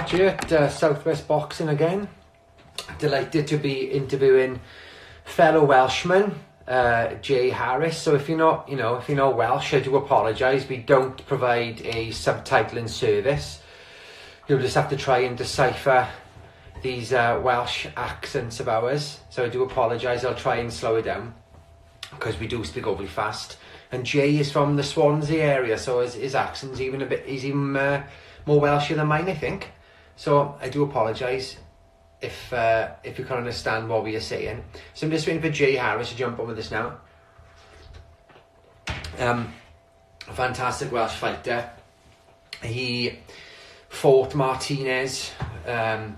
Scratch here at Southwest Boxing again. Delighted to be interviewing fellow Welshman Jay Harris. So if you're not, if you're not Welsh, I do apologise. We don't provide a subtitling service. You'll just have to try and decipher these Welsh accents of ours. So I do apologise. I'll try and slow it down because we do speak overly fast. And Jay is from the Swansea area, so his accent's even more Welsher than mine, I think. So I do apologise if you can't understand what we are saying. So I'm just waiting for Jay Harris to jump on with us now. A fantastic Welsh fighter. He fought Martinez, and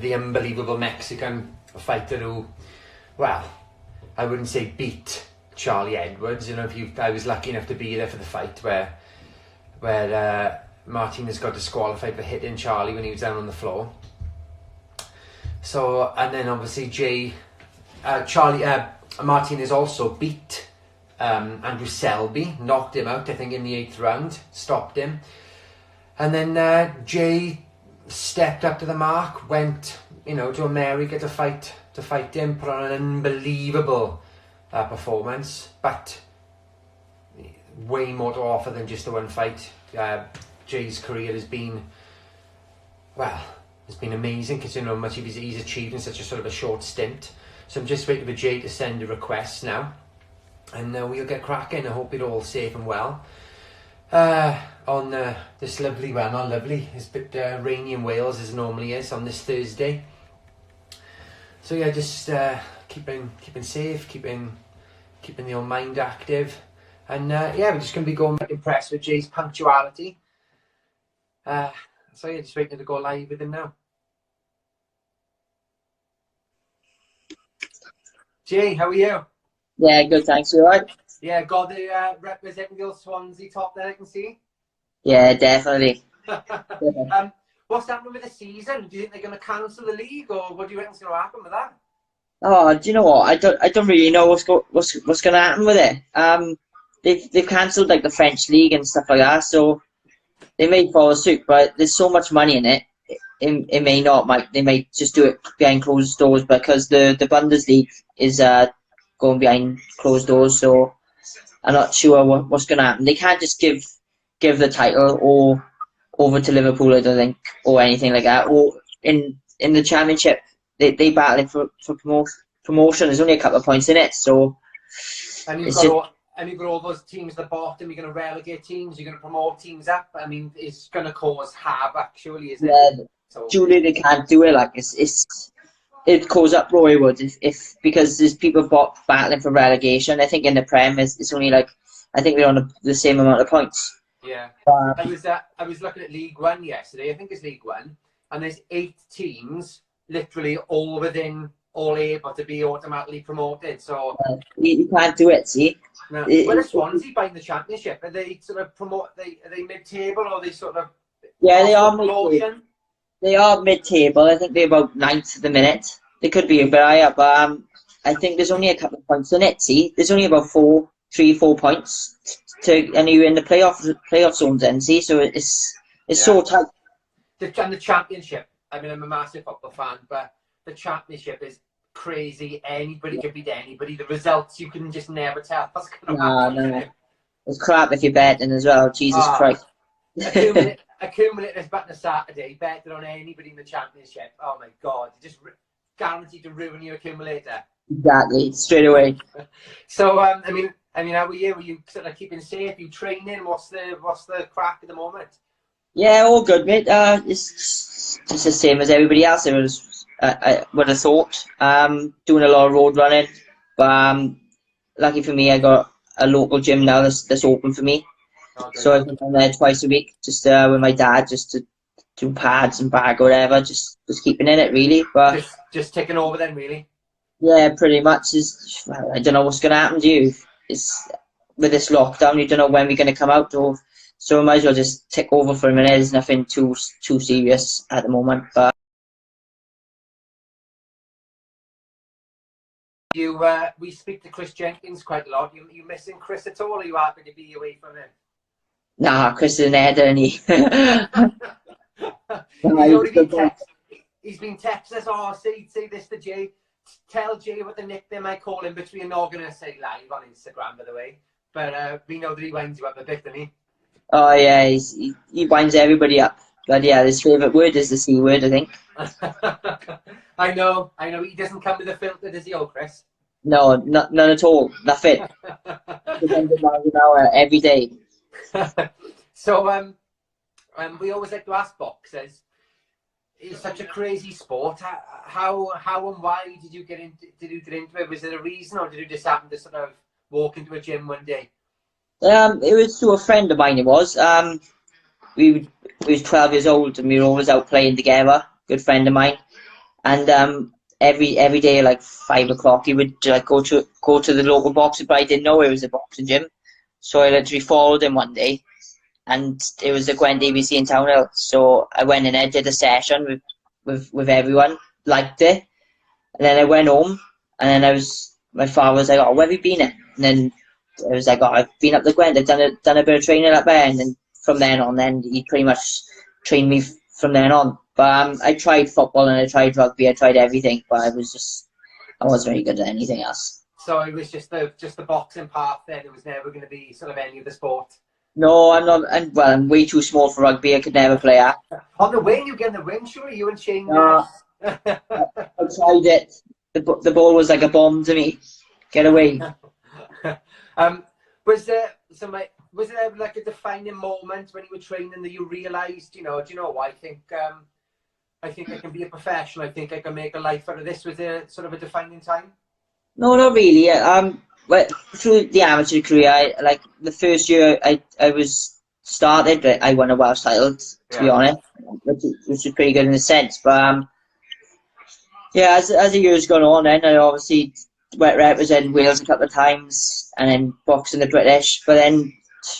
the unbelievable Mexican fighter who, well, I wouldn't say beat Charlie Edwards. I was lucky enough to be there for the fight where Martinez got disqualified for hitting Charlie when he was down on the floor. So, and then obviously Martinez also beat Andrew Selby, knocked him out, I think, in the 8th round, stopped him. And then Jay stepped up to the mark, went, to America to fight him, put on an unbelievable performance, but way more to offer than just the one fight. Jay's career has been amazing considering how much he's achieved in such a sort of a short stint. So I'm just waiting for Jay to send a request now, and we'll get cracking. I hope you're all safe and well on this lovely, well, not lovely, it's a bit rainy in Wales as it normally is on this Thursday. So yeah, just keeping safe, keeping the old mind active, and we're just going to be going back impressed with Jay's punctuality. So yeah, just waiting to go live with him now. Jay, how are you? Yeah, good, thanks. You alright? Yeah, got the representing the old Swansea top there, I can see. Yeah, definitely. What's happening with the season? Do you think they're going to cancel the league, or what do you reckon's going to happen with that? Oh, do you know what? I don't really know what's going to happen with it. They've cancelled like the French league and stuff like that, so they may follow suit. But there's so much money in it. It may not. They may just do it behind closed doors because the Bundesliga is going behind closed doors. So I'm not sure what's going to happen. They can't just give the title or over to Liverpool, I don't think, or anything like that. Or in the Championship, they battling for promotion. There's only a couple of points in it, so. And you've got all those teams at the bottom. You're going to relegate teams. You're going to promote teams up. I mean, it's going to cause havoc, surely, isn't it? Yeah, so, Julie, they can't do it. Like it cause uproar. It would if because there's people battling for relegation. I think in the Prem it's only like I think they're on the same amount of points. Yeah, I was looking at League One yesterday. I think it's League One, and there's 8 teams literally all able to be automatically promoted. So you can't do it. See. Now, where is Swansea buying the Championship? Are they sort of are they mid-table, or are they sort of? Yeah, they are mid-table. They are mid-table. I think they're about 9th at the minute. They could be a bit higher, but I think there's only a couple of points in it. See, there's only about 4 points and you're in the playoff zones. Then see, so it's so tight. And the Championship. I mean, I'm a massive football fan, but the Championship is crazy. Anybody can beat anybody. The results you can just never tell what's going to happen. No. It's crap if you're betting as well. Jesus Christ. Accumulators back on Saturday, betting on anybody in the Championship. Oh my God, you're just guaranteed to ruin your accumulator. Exactly, straight away. So I mean, how were you? Were you sort of keeping safe? You training? What's the crack at the moment? Yeah, all good, mate. It's just the same as everybody else. It was I would have thought. Doing a lot of road running, but lucky for me, I got a local gym now that's open for me. Okay. So I've been there twice a week, just with my dad, just to do pads and bag or whatever, just keeping in it really. But just taking over then, really. Yeah, pretty much. I don't know what's going to happen to you. It's with this lockdown, you don't know when we're going to come out, so I might as well just take over for a minute. There's nothing too serious at the moment, but. We speak to Chris Jenkins quite a lot. You missing Chris at all, or are you happy to be away from him? Nah, Chris is an header, and he. He's He's a already been good boy. text. He's been texting us. Oh, say this to Jay. Tell Jay what the nickname I call him, which we're not going to say live on Instagram, by the way. But we know that he winds you up a bit, doesn't he? Oh yeah, he winds everybody up. But yeah, his favourite word is the C word, I think. I know. He doesn't come with a filter, does he, old Chris? No, none at all. Nothing. 100 miles an hour every day. So, we always like to ask boxers. It's such a crazy sport. How and why did you get into? Did you get into it? Was there a reason, or did you just happen to sort of walk into a gym one day? It was to a friend of mine. It was. We was 12 years old and we were always out playing together. Good friend of mine, and every day like 5 o'clock he would like go to the local boxing, but I didn't know it was a boxing gym, so I literally followed him one day, and it was the Gwen DBC in Town Hill. So I went in there, did a session with everyone, liked it, and then I went home, and then my father was like, "Oh, where have you been at?" And then I was like, "Oh, I've been up the Gwen. I've done a bit of training up there." And then from then on, then he pretty much trained me from then on. But I tried football and I tried rugby. I tried everything, but I wasn't very good at anything else. So it was just the boxing part. Then it was never going to be sort of any of the sport. No, I'm not. I'm way too small for rugby. I could never play that. On the wing, you get in the wing, sure. You and Shane. I tried it. The ball was like a bomb to me. Get away. Was there was there like a defining moment when you were training that you realised, do you know what, I think I can be a professional. I think I can make a life out of this. Was there sort of a defining time? No, not really. But through the amateur career, like the first year I was started, I won a Welsh title. To be honest, which was pretty good in a sense. But yeah, as the years gone on, then I obviously went representing Wales a couple of times, and then boxing the British. But then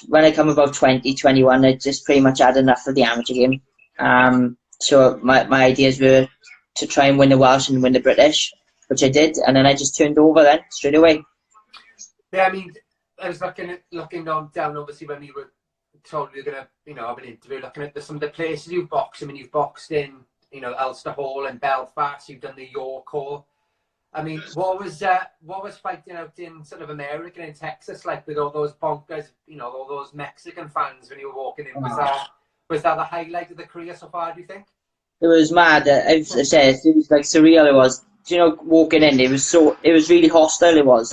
when I come about 20, 21, I just pretty much had enough of the amateur game. So my ideas were to try and win the Welsh and win the British, which I did, and then I just turned over then straight away. Yeah, I mean, I was looking down obviously when we were told we were gonna, have an interview, looking at some of the places you've boxed. I mean, you've boxed in, Ulster Hall and Belfast. You've done the York Hall. I mean, what was fighting out in sort of America and in Texas like with all those bonkers, all those Mexican fans when you were walking in? Was that the highlight of the career so far, do you think? It was mad. I said it was like surreal. It was, walking in. It was really hostile. It was.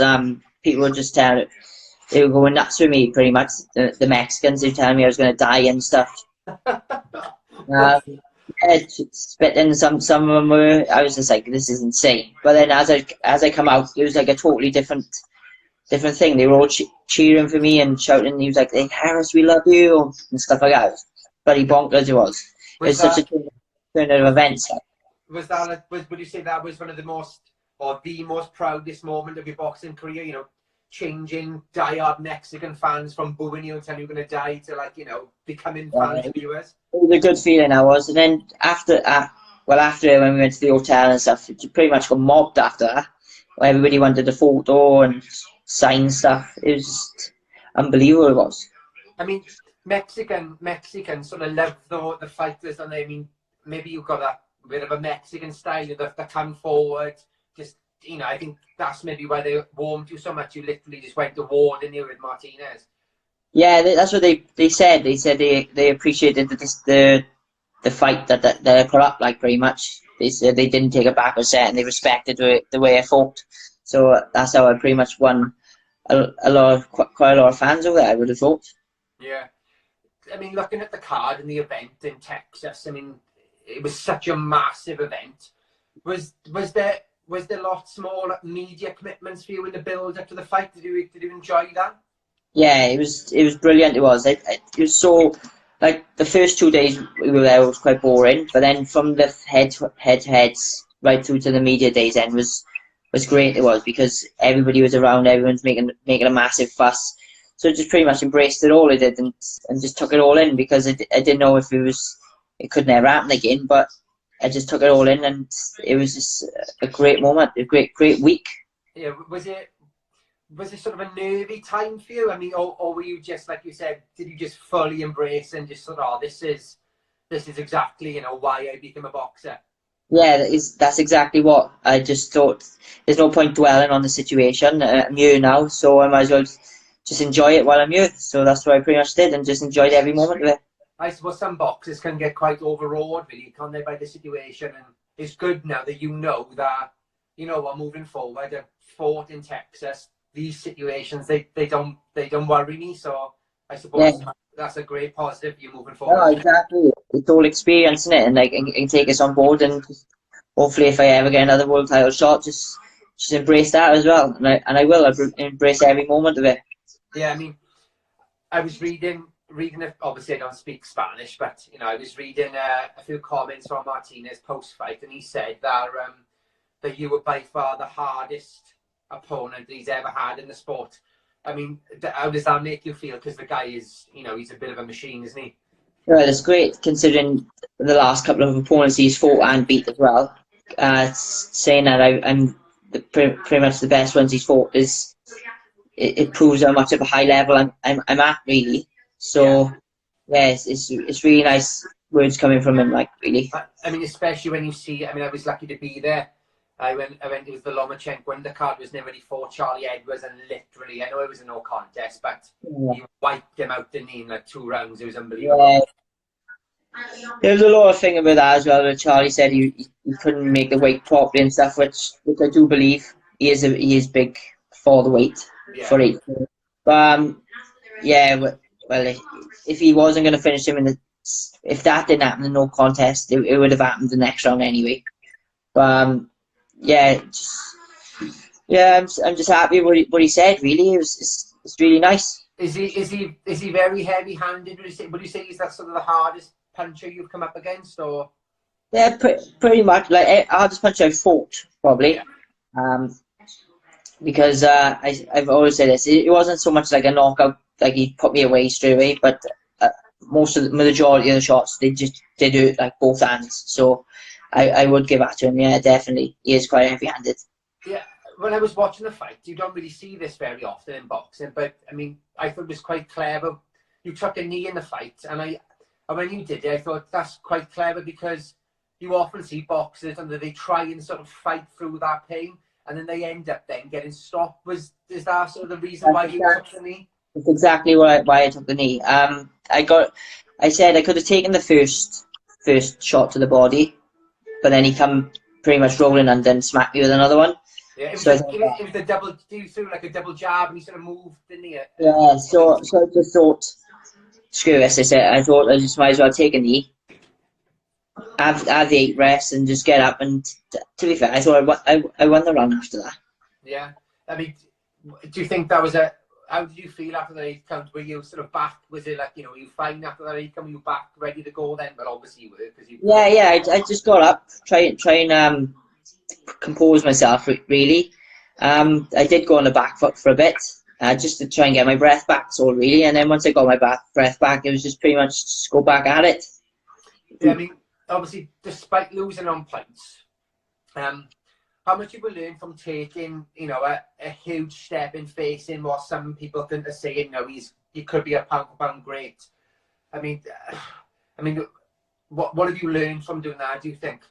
People were just telling, they were going nuts with me. Pretty much, the Mexicans. They were telling me I was going to die and stuff. Yeah, spitting. Some of them were. I was just like, this is insane. But then as I come out, it was like a totally different thing. They were all cheering for me and shouting. He was like, "Hey, Harris, we love you," and stuff like that. It was bloody bonkers. It was. It's such a turn of events. Would you say that was one of the most proudest moment of your boxing career? Changing diehard Mexican fans from booing you and telling you were going to die to becoming fans viewers. It was a good feeling. I was, and then after when we went to the hotel and stuff, it pretty much got mobbed after that. Everybody wanted a photo and sign stuff. It was just unbelievable. It was. I mean, Mexican sort of love the fighters, and I mean, maybe you've got a bit of a Mexican style that come forward. Just I think that's maybe why they warmed you so much. You literally just went to war, didn't you, with Martinez? Yeah, that's what they said. They said they appreciated the fight that I put up. Like pretty much, they said they didn't take it back a set and they respected the way I fought. So that's how I pretty much won quite a lot of fans over there, I would have thought. Yeah. I mean, looking at the card and the event in Texas, I mean, it was such a massive event. Was there lots more media commitments for you in the build up to the fight? Did you enjoy that? Yeah, it was brilliant. It was. It was so, like, the first 2 days we were there was quite boring, but then from the head to heads right through to the media days then was great. It was, because everybody was around, everyone's making a massive fuss. So I just pretty much embraced it all. I did, and just took it all in, because I didn't know if it could never happen again, but I just took it all in, and it was just a great moment, a great week. Yeah, was it sort of a nervy time for you? I mean, or were you just, like you said, did you just fully embrace and just sort of, this is this is exactly, why I became a boxer. Yeah, that's exactly what I just thought. There's no point dwelling on the situation. I'm here now, so I might as well just enjoy it while I'm here. So that's what I pretty much did, and just enjoyed every moment of it. I suppose some boxers can get quite overawed, really, can't they, by the situation? And it's good now that that, what, moving forward, I've fought in Texas, these situations, they don't worry me. So I Yeah, suppose that's a great positive for you moving no, forward. exactly. It's all experience in it, and like I can take us on board, and hopefully, if I ever get another world title shot, just embrace that as well, and I will embrace every moment of it. Yeah, I mean, I was reading it. Obviously, I don't speak Spanish, but I was reading a few comments from Martinez post fight, and he said that you were by far the hardest opponent he's ever had in the sport. I mean, how does that make you feel? Because the guy is, he's a bit of a machine, isn't he? Well, it's great considering the last couple of opponents he's fought and beat as well. Saying that I'm pretty much the best ones he's fought is it proves how much of a high level I'm at really. Yeah. So yeah, it's really nice words coming from him, like really. I mean, especially when you see. I mean, I was lucky to be there. I went. It was the Lomachenko undercard was never really fought Charlie Edwards, and literally, I know it was a no contest, but Yeah. he wiped him out, didn't he, in like 2 rounds. It was unbelievable. Yeah. There was a lot of thing about that as well. That Charlie said he couldn't make the weight properly and stuff, which I do believe. He is big for the weight Yeah. for it. But yeah, well, if he wasn't going to finish him if that didn't happen in no contest, it would have happened the next round anyway. But yeah, I'm just happy with what he said. Really, it's really nice. Is he very heavy-handed? Would you say he's that sort of the hardest puncher you've come up against, or? Yeah, pretty much. Like hardest punch I've fought probably. Yeah. Um, because I've always said this. It wasn't so much like a knockout, like he put me away straight away, but most of the majority of the shots they do it like both hands. So I would give that to him. Yeah, definitely, he is quite heavy-handed. Yeah. When I was watching the fight, you don't really see this very often in boxing, but I mean, I thought it was quite clever. You took a knee in the fight, and when you did it, I thought that's quite clever because you often see boxers and they try and sort of fight through that pain, and then they end up then getting stopped. Is that sort of the reason why you took the knee? That's exactly why I took the knee. I said I could have taken the first shot to the body, but then he come pretty much rolling under and smacked me with another one. Yeah, it So was the double. You threw like a double jab, and he sort of moved, didn't he? yeah, so I just thought, screw this. I thought I just might as well take a knee, have the 8 rests, and just get up. And to be fair, I thought I won the round after that. Yeah, I mean, do you think that was a? How did you feel after the 8 count? Were you sort of back? Was it like were you fine after that 8 count? Were you back ready to go then? But obviously you were because you. Yeah. I just got up, try and compose myself really. I did go on the back foot for a bit, just to try and get my breath back. So really, and then once I got my breath back, it was just pretty much just go back at it. Yeah, I mean, obviously, despite losing on points, how much you will learn from taking, a huge step in facing what some people think are saying, he could be a pound for pound great. I mean, what have you learned from doing that? Do you think?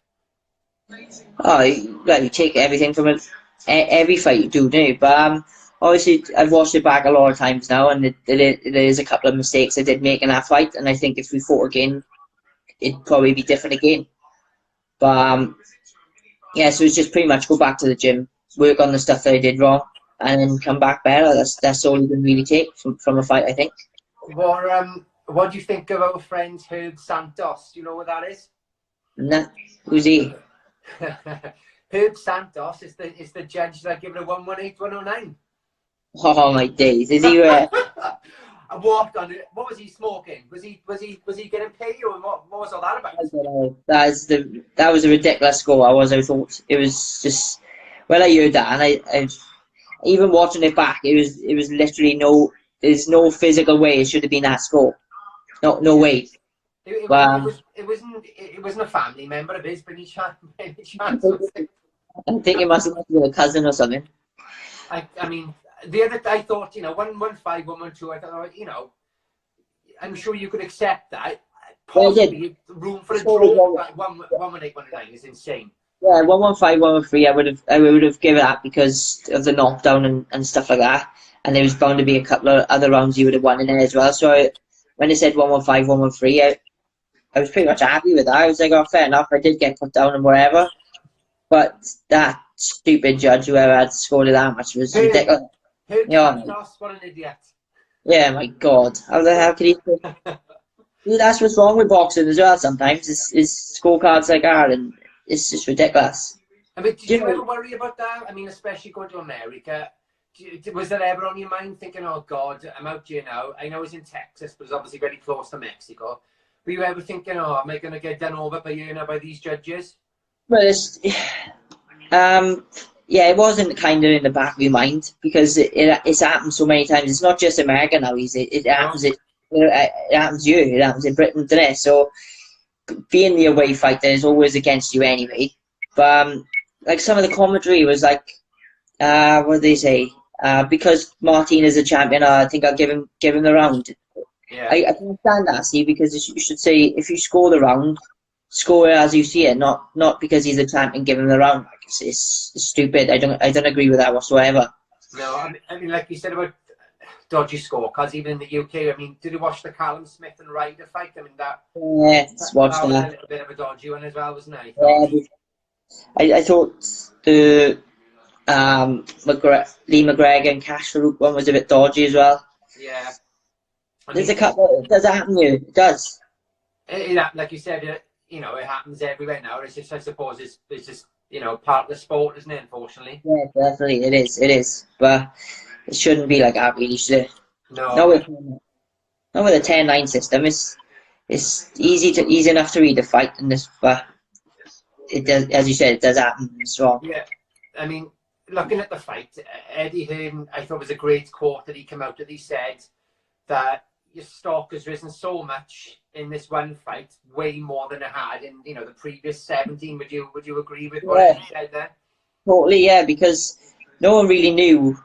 Oh, you take everything from it, every fight you do, don't you? But obviously, I've watched it back a lot of times now, and there is a couple of mistakes I did make in that fight, and I think if we fought again, it'd probably be different again. But yeah, so it's just pretty much go back to the gym, work on the stuff that I did wrong, and then come back better. That's all you can really take from a fight, I think. What do you think of our friend Herb Santos? Do you know what that is? Nah, who's he? Herb Santos is the judge that gave it a 118, 109. Oh my days! Is he? I walked on it. What was he smoking? Was he getting paid, or what was all that about? I don't know. That was a ridiculous score. I thought it was just. Well, I heard that, and I even watching it back, it was literally there's no physical way it should have been that score. No way. It wasn't a family member of his, but any chance. I think it must have been a cousin or something. I mean, the other I thought 115, 112. I thought I'm sure you could accept that. Yeah, he did. possibly room for a Scored as draw. well. But 118-119 is insane. Yeah, 115, 113. I would have given that because of the knockdown and stuff like that. And there was bound to be a couple of other rounds you would have won in there as well. So when they said 115, 113, I was pretty much happy with that. I was like, oh, fair enough. I did get put down and whatever. But that stupid judge, whoever had scored it that much, was ridiculous. Who You know, lost? What an idiot. yeah, my God. How the hell could he? That's what's wrong with boxing as well sometimes. Is scorecards like that, and it's just ridiculous. I mean, did Do you you know, ever worry about that? I mean, especially going to America. Was that ever on your mind, thinking, oh, God, I'm out here now? I know it's in Texas, but it's obviously very close to Mexico. Were you ever thinking, oh, am I going to get done over by these judges? well, yeah, it wasn't kind of in the back of your mind because it's happened so many times. It's not just America now. It happens. It happens here. It happens in Britain today. So being the away fighter is always against you anyway. But like some of the commentary was like, what did they say? Because Martin is a champion, I think I'll give him the round. Yeah. I can understand that, see, because you should say if you score the round, score it as you see it, not because he's a champion, give him the round. Like, it's stupid. I don't agree with that whatsoever. No, I mean, like you said about dodgy scorecards, even in the UK. I mean, did you watch the Callum Smith and Ryder fight? I mean, that Watch was that. a little bit of a dodgy one as well, wasn't it? I thought the Lee McGregor and Cash Farouk one was a bit dodgy as well. Yeah. There's a couple. It does happen here. It does. Like you said, it happens everywhere now. It's just, I suppose, it's just part of the sport, isn't it? Unfortunately. Yeah, definitely, it is. It is, but it shouldn't be like that, really, should it? No. Not with a 10-9 system. It's easy enough to read a fight in this, but it does, as you said, it does happen. It's wrong. Yeah, I mean, looking at the fight, Eddie Hearn, I thought was a great quote that he came out with. He said that your stock has risen so much in this one fight, way more than it had in the previous 17. Would you agree with what he said there? Totally, yeah, because no one really knew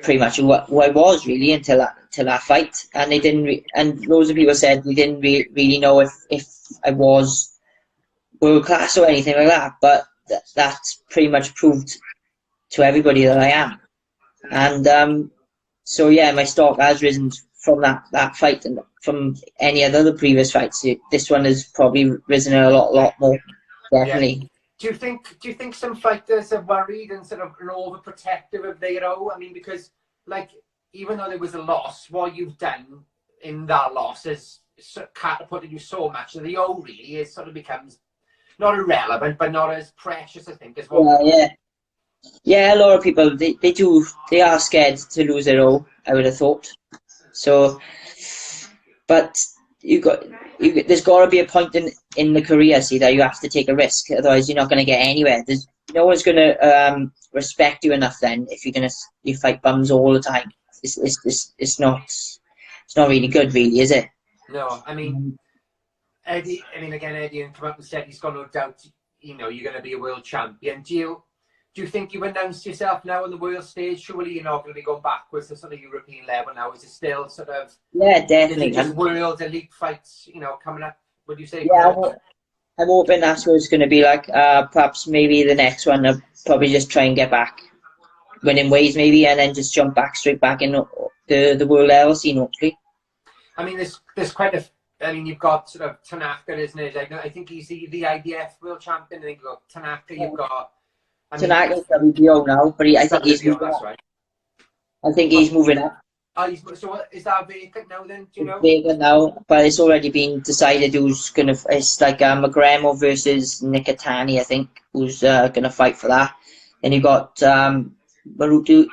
pretty much who I was really until that fight, and they didn't. And loads of people said we didn't really know if I was world class or anything like that. But that's pretty much proved to everybody that I am. And so yeah, my stock has risen from that fight, and from any other previous fights. This one has probably risen a lot more, definitely. Yeah. Do you think some fighters are worried and sort of overprotective of their own? I mean, because like even though there was a loss, what you've done in that loss has catapulted you so much that the O really is sort of becomes not irrelevant, but not as precious, I think, as what. Yeah. A lot of people they are scared to lose their O, I would have thought. So, but there's got to be a point in the career, see, that you have to take a risk. Otherwise, you're not going to get anywhere. No one's going to respect you enough then if you fight bums all the time. It's not really good, really, is it? No, I mean, Eddie come up and said he's got no doubt. You're going to be a world champion. Do you think you've announced yourself now on the world stage? Surely you're not going to be going backwards to sort of European level now. Is it still sort of? Yeah, definitely. Just world elite fights, coming up. What do you say? Yeah, I'm hoping that's what it's going to be like. Perhaps maybe the next one, I'll probably just try and get back, winning ways maybe, and then just jump straight back in the world level scene, hopefully. I mean, there's quite a. I mean, you've got sort of Tanaka, isn't it? I think he's the IBF world champion. I think you've got Tanaka. You've got. Tanaka's WBO now, but I think he's moving up. Right. I think he's moving up. So is that vacant now then? Do you know? Vacant now, but it's already been decided who's gonna. It's like McGremo versus Nikitani, I think, who's gonna fight for that. Then you got Maruti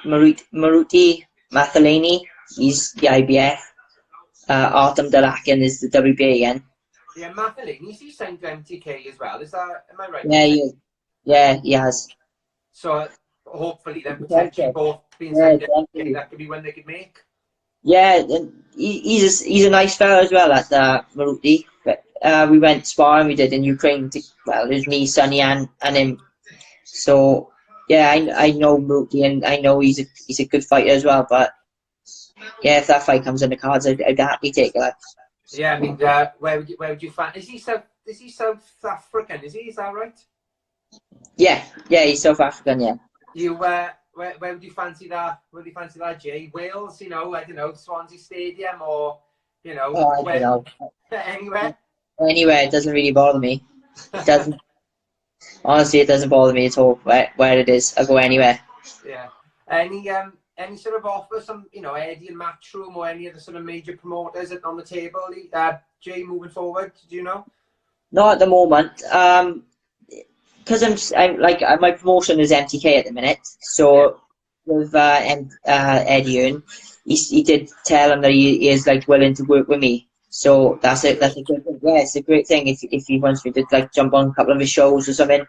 Mathalani. He's the IBF. Artem Dalakian is the WBA again. Yeah, Mathalani. He signed to MTK as well. Is that? Am I right? Yeah, he is. Yeah, he has. So hopefully then potentially both being signed to MTK, that could be when they could make. Yeah, and he's a nice fella as well, at Maruti. We went sparring, we did in Ukraine. It was me, Sonny, and him. So yeah, I know Maruti, and I know he's a good fighter as well. But yeah, if that fight comes in the cards, I'd happily take that. Yeah, I mean, where would you find? Is he South African? Is that right? Yeah, he's South African. Yeah. You where would you fancy that? Where would you fancy that, Jay? Wales, you know, I don't know, Swansea Stadium, or you know, Oh, I don't where know. anywhere. Anywhere, it doesn't really bother me. It doesn't. Honestly, it doesn't bother me at all where it is. I'll go anywhere. Yeah. Any sort of offer, some Eddie and Matchroom or any of the sort of major promoters on the table, Jay, moving forward? Do you know? Not at the moment. Because I'm like my promotion is MTK at the minute. Yeah. So with Eddie Earn, he did tell him that he is like willing to work with me. So that's it. That's a good thing. Yeah, it's a great thing if he wants me to like jump on a couple of his shows or something.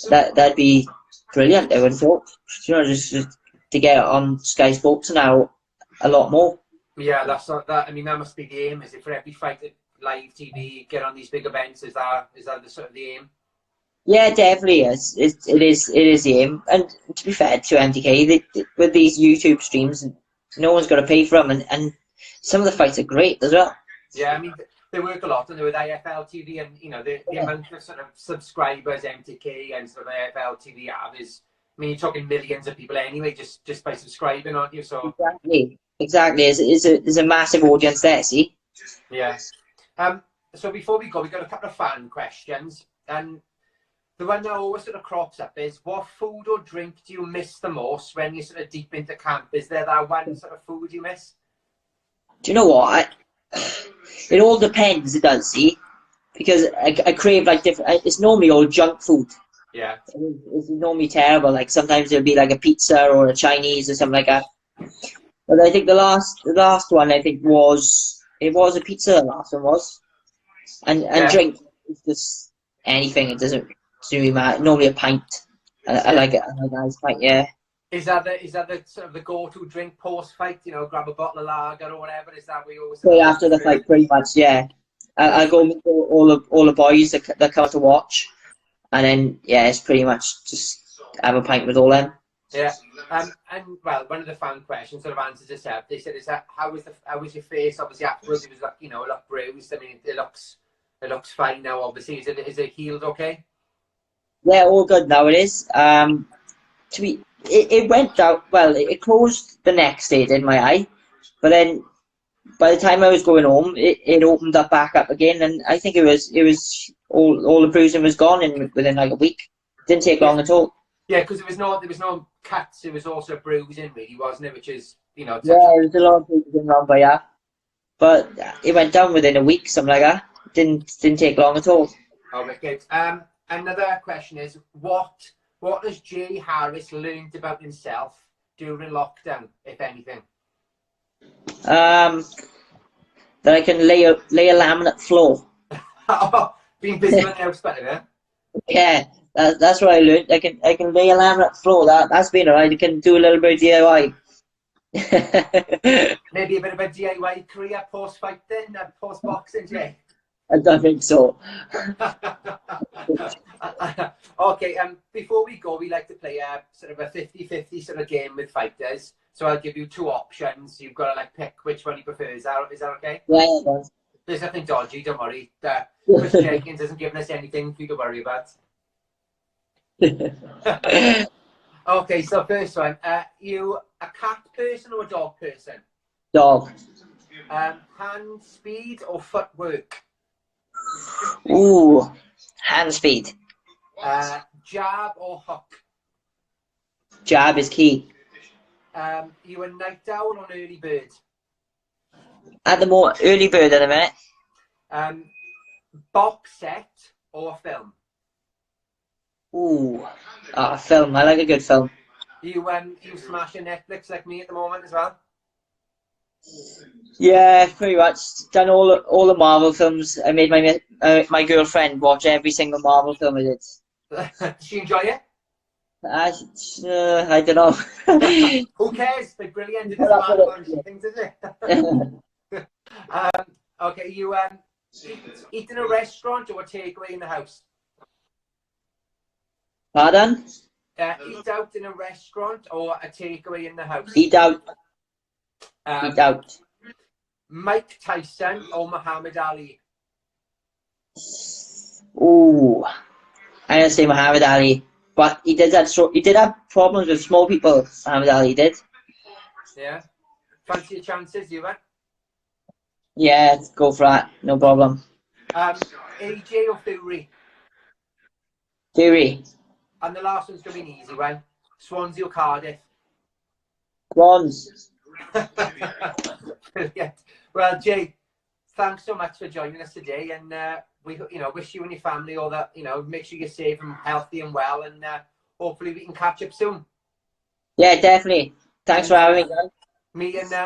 That'd be brilliant. I would have thought. Just to get on Sky Sports now a lot more. Yeah, that's not that. I mean, that must be the aim. Is it for every fight at live TV, get on these big events? Is that the sort of the aim? Yeah, it definitely is. It is the aim. And to be fair to MTK, with these YouTube streams, no one's got to pay for them, and some of the fights are great as well. Yeah, I mean, they work a lot, and with IFL TV, and the amount of sort of subscribers MTK and sort of IFL TV have is. I mean, you're talking millions of people anyway, just by subscribing, aren't you? So Exactly. There's a massive audience there. See. yeah. So before we go, we've got a couple of fan questions, and the one that always sort of crops up is, what food or drink do you miss the most when you're sort of deep into camp? Is there that one sort of food you miss? Do you know what? It all depends. It does. See, because I crave like different. It's normally all junk food. Yeah. It's normally terrible. Like sometimes it'll be like a pizza or a Chinese or something like that. But I think the last one I think was a pizza. The last one was, and Yeah. drink. It's just anything. It doesn't really matter. Normally a pint. I Yeah. like it. I like a nice pint. Yeah. Is that the sort of the go-to drink post fight? Grab a bottle of lager or whatever. Is that what you always Straight after the fight, pretty much. Yeah. I go with all the boys that come to watch, and then yeah, it's pretty much just have a pint with all them. Yeah. And well, one of the fan questions sort of answers itself. They said, how was your face? Obviously afterwards it was like, a lot bruised. I mean, it looks fine now. Obviously, is it healed okay? Yeah, all good now. It is. It went out well. It closed the next day, did my eye, but then by the time I was going home, it opened up back up again, and I think it was all the bruising was gone within like a week. Didn't take long at all. Yeah, because there was no cuts. It was also bruising, really, wasn't it? Which is Yeah, it was a lot of bruising wrong by that, but it went down within a week, something like that. Didn't take long at all. Oh, okay. Another question is, what has Jay Harris learned about himself during lockdown, if anything? That I can lay a laminate floor. Being busy on the house better, yeah? Yeah, that's what I learned. I can lay a laminate floor. That's been alright. I can do a little bit of DIY. Maybe a bit of a DIY career post fight then, post boxing, Jay. I don't think so. Okay, before we go, we like to play a sort of a 50-50 sort of game with fighters. So I'll give you two options. You've got to like pick which one you prefer. Is that okay? Yeah, There's nothing dodgy, don't worry. Chris Jenkins isn't giving us anything for you to worry about. Okay, so first one. You a cat person or a dog person? Dog. Hand speed or footwork? Ooh, hand speed. Jab or hook? Jab is key. You a night owl or an early bird? At the more early bird at the minute. Box set or film? Ooh, film. I like a good film. You smashing Netflix like me at the moment as well? Yeah, pretty much. Done all the Marvel films. I made my girlfriend watch every single Marvel film I did. Did she enjoy it? I don't know. Who cares? They're brilliant. It doesn't matter what she thinks, is it? Okay, you eat in a restaurant or a takeaway in the house? Pardon? Eat out in a restaurant or a takeaway in the house? Eat out. Eat out. Mike Tyson or Muhammad Ali? Ooh, I'm gonna say Muhammad Ali, but he did that. So he did have problems with small people. Muhammad Ali did. Yeah. Fancy your chances, you were? Yeah, go for that. No problem. AJ or Fury? Fury, And the last one's going to be an easy one. Swansea or Cardiff? bronze. Brilliant. Well, Jay, thanks so much for joining us today, and we, wish you and your family all that. Make sure you're safe and healthy and well, and hopefully we can catch up soon. Yeah, definitely. Thanks for having me, John.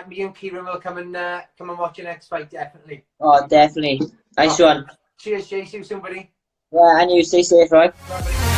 Me and Kieran will come and watch your next fight, definitely. Oh, definitely. Nice one. Cheers, Jay. See you soon, buddy. Yeah, and you stay safe, right? Bye, buddy.